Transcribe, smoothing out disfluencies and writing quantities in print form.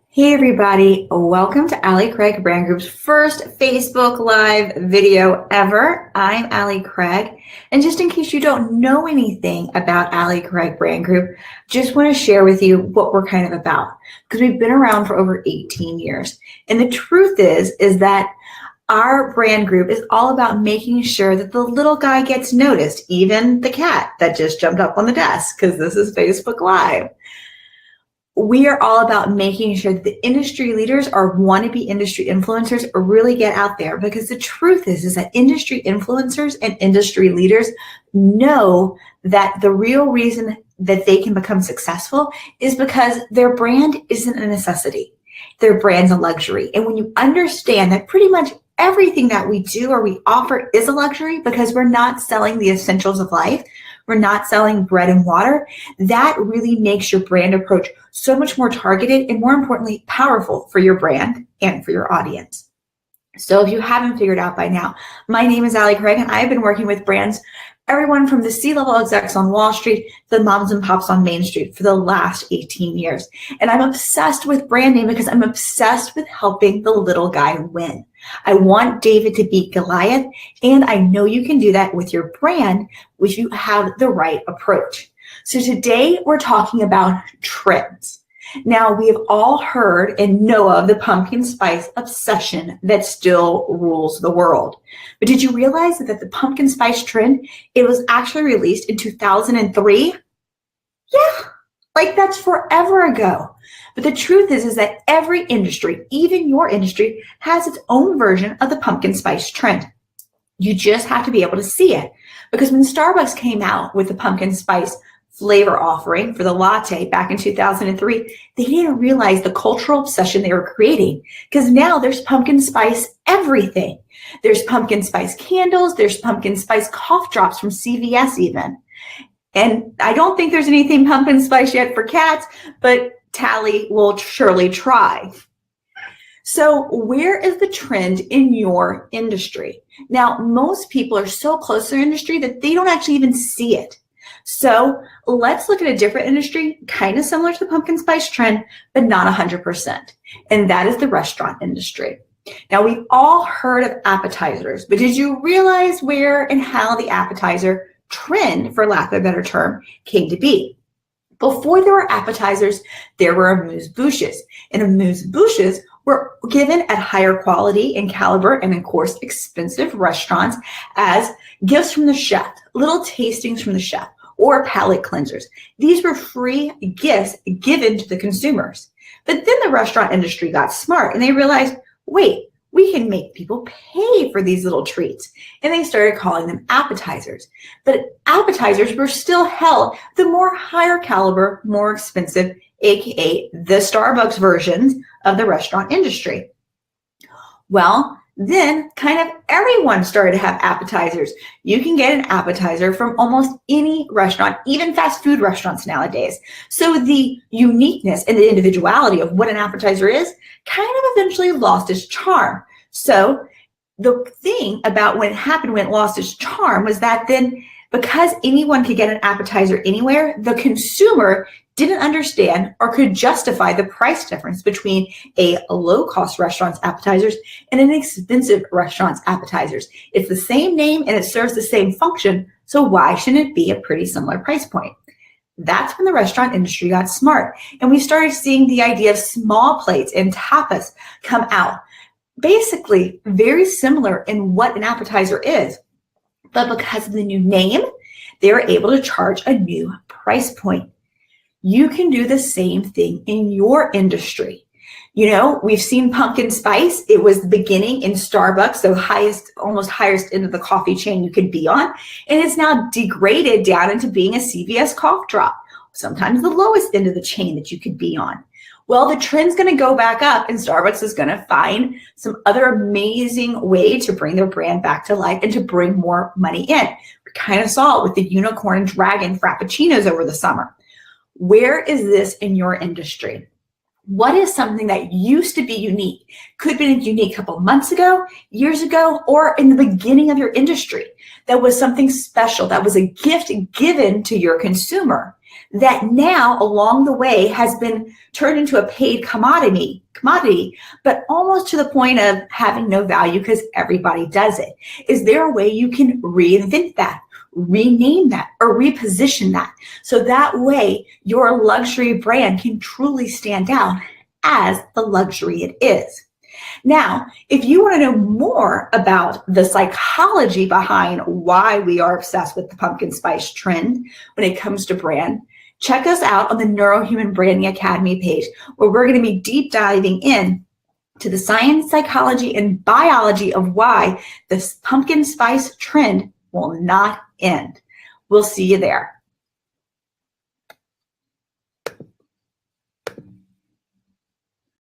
Hey everybody, welcome to Allie Craig Brand Group's first Facebook Live video ever. I'm Allie Craig, and just in case you don't know anything about Allie Craig Brand Group, just want to share with you what we're kind of about, because we've been around for over 18 years. And the truth is that our brand group is all about making sure that the little guy gets noticed, even the cat that just jumped up on the desk, because this is Facebook Live. We are all about making sure that the industry leaders or wannabe industry influencers really get out there, because the truth is that industry influencers and industry leaders know that the real reason that they can become successful is because their brand isn't a necessity. Their brand's a luxury. And when you understand that pretty much everything that we do or we offer is a luxury, because we're not selling the essentials of life, we're not selling bread and water, that really makes your brand approach so much more targeted and, more importantly, powerful for your brand and for your audience. So if you haven't figured out by now, my name is Allie Craig, and I've been working with brands, everyone from the C-level execs on Wall Street to the moms and pops on Main Street, for the last 18 years. And I'm obsessed with branding because I'm obsessed with helping the little guy win. I want David to beat Goliath, and I know you can do that with your brand if you have the right approach. So today we're talking about trends. Now, we have all heard and know of the pumpkin spice obsession that still rules the world. But did you realize that the pumpkin spice trend, it was actually released in 2003? Yeah, like that's forever ago. But the truth is that every industry, even your industry, has its own version of the pumpkin spice trend. You just have to be able to see it. Because when Starbucks came out with the pumpkin spice flavor offering for the latte back in 2003, they didn't realize the cultural obsession they were creating, because now there's pumpkin spice everything. There's pumpkin spice candles, there's pumpkin spice cough drops from CVS even. And I don't think there's anything pumpkin spice yet for cats, but Tally will surely try. So where is the trend in your industry? Now, most people are so close to their industry that they don't actually even see it. So let's look at a different industry, kind of similar to the pumpkin spice trend, but not 100%. And that is the restaurant industry. Now, we've all heard of appetizers, but did you realize where and how the appetizer trend, for lack of a better term, came to be? Before there were appetizers, there were amuse-bouches. And amuse-bouches were given at higher quality and caliber and, of course, expensive restaurants as gifts from the chef, little tastings from the chef, or palate cleansers. These were free gifts given to the consumers. But then the restaurant industry got smart and they realized, wait, we can make people pay for these little treats. And they started calling them appetizers. But appetizers were still held the more higher caliber, more expensive, aka the Starbucks versions of the restaurant industry. Well, then kind of everyone started to have appetizers. You can get an appetizer from almost any restaurant, even fast food restaurants nowadays. So the uniqueness and the individuality of what an appetizer is kind of eventually lost its charm. So the thing about when it happened, when it lost its charm, was that then because anyone could get an appetizer anywhere, the consumer didn't understand or could justify the price difference between a low-cost restaurant's appetizers and an expensive restaurant's appetizers. It's the same name and it serves the same function, so why shouldn't it be a pretty similar price point? That's when the restaurant industry got smart, and we started seeing the idea of small plates and tapas come out. Basically, very similar in what an appetizer is, but because of the new name, they were able to charge a new price point. You can do the same thing in your industry. You know, we've seen pumpkin spice. It was the beginning in Starbucks, so almost highest end of the coffee chain you could be on. And it's now degraded down into being a CVS cough drop, sometimes the lowest end of the chain that you could be on. Well, the trend's going to go back up, and Starbucks is going to find some other amazing way to bring their brand back to life and to bring more money in. We kind of saw it with the unicorn and dragon frappuccinos over the summer. Where is this in your industry? What is something that used to be unique? Could have been unique a couple of months ago, years ago, or in the beginning of your industry. That was something special. That was a gift given to your consumer. that now along the way has been turned into a paid commodity, but almost to the point of having no value because everybody does it. Is there a way you can reinvent that, rename that, or reposition that? So that way your luxury brand can truly stand out as the luxury it is. Now, if you want to know more about the psychology behind why we are obsessed with the pumpkin spice trend when it comes to brand, check us out on the Neurohuman Branding Academy page, where we're going to be deep diving in to the science, psychology, and biology of why this pumpkin spice trend will not end. We'll see you there.